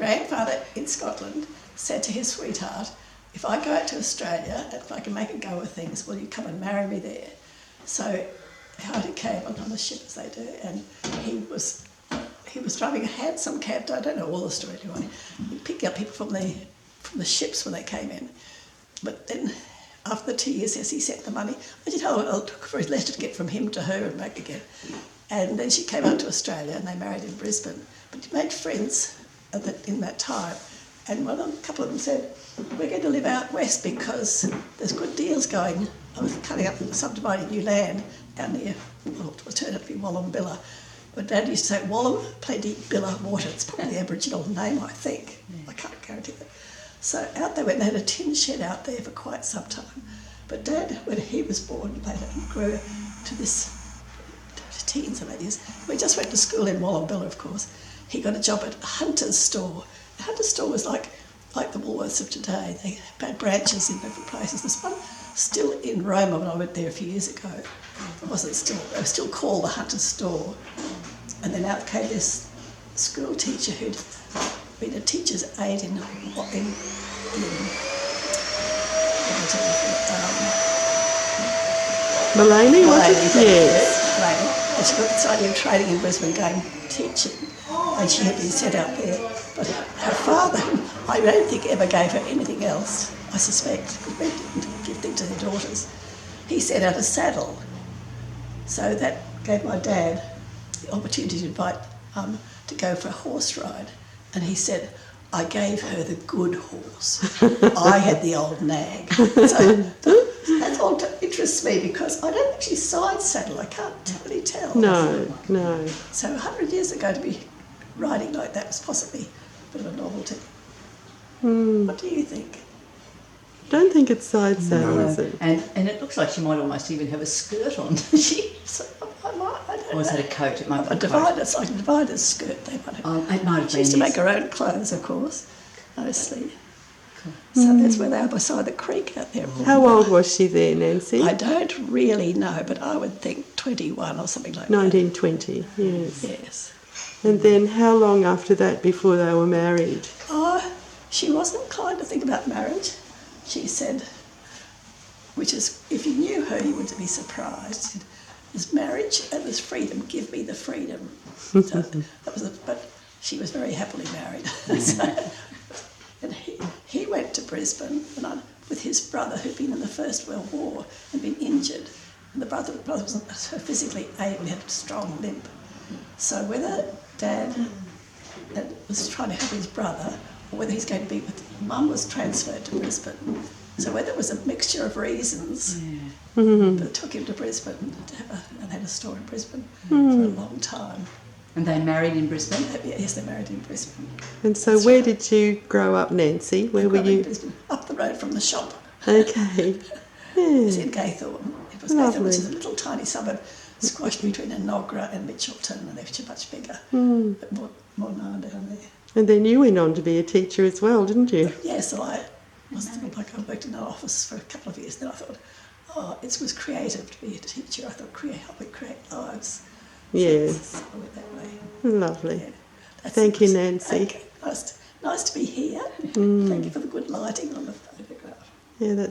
grandfather in Scotland said to his sweetheart, if I go out to Australia, if I can make a go of things, will you come and marry me there? So Heidi came on the ship as they do, and he was driving a handsome cab. I don't know all the story anyway. He picked up people from the ships when they came in. But then after the 2 years, yes, he sent the money. I did how it took for his letter to get from him to her and back again. And then she came out to Australia and they married in Brisbane. But he made friends in that time. And a couple of them said, we're going to live out west because there's good deals going. I was cutting up and subdividing new land down near, well, it turned out to be Wallumbilla. But Dad used to say Wallam, plenty, Billa, water. It's probably the Aboriginal name, I think. I can't guarantee that. So out they went. They had a tin shed out there for quite some time. But Dad, when he was born later, he grew to this teens and that years. We just went to school in Wallumbilla, of course. He got a job at Hunter's store. The Hunter's store was like the Woolworths of today. They had branches in different places. There's one still in Roma when I went there a few years ago. It wasn't still, they were still called the Hunter's store. And then out came this school teacher who'd been a teacher's aide in Maloney, was it? Yes. Maloney. And she got this idea of training in Brisbane, going teaching. And she had been sent out there. But her father, I don't think ever gave her anything else, I suspect, because men didn't give things to their daughters. He sent out a saddle. So that gave my dad the opportunity to invite to go for a horse ride. And he said, I gave her the good horse. I had the old nag. So that's all interests me because I don't actually side saddle. I can't really tell. No. So 100 years ago to be riding like that was possibly a bit of a novelty. What do you think? I don't think it's side saddle, is it? And it looks like she might almost even have a skirt on. I don't Or is know. that a coat? It might be A divider, it's like a divider's skirt. They might have. It might have She used to been, make her own clothes, of course, mostly. So that's where they are beside the creek out there. How old was she there, Nancy? I don't really know, but I would think 21 or something like 1920, yes. that. Yes. And then how long after that before they were married? She wasn't inclined to think about marriage. She said, which is, if you knew her, you wouldn't be surprised. There's marriage and there's freedom. Give me the freedom. So that was but she was very happily married. And he went to Brisbane with his brother who'd been in the First World War and been injured. And the brother wasn't physically able, he had a strong limp. So whether Dad was trying to help his brother or whether he's going to be with Mum was transferred to Brisbane. So whether it was a mixture of reasons that took him to Brisbane and had a store in Brisbane for a long time. and they married in Brisbane? Yes, they married in Brisbane. And so where did you grow up, Nancy? Where were you? Brisbane, up the road from the shop. Okay. It's in Gaythorne. It was Lovely. Gaythorne, which is a little tiny suburb squashed between Enoggera and Mitchelton, and they're much bigger, but more known down there. And then you went on to be a teacher as well, didn't you? Yes, so I worked in an office for a couple of years. Then I thought, it was creative to be a teacher. I thought, helping create lives. Yes. So I went that way. Lovely. Yeah, Thank you, Nancy. Okay. Nice to be here. Thank you for the good lighting on the photograph. Yeah, that's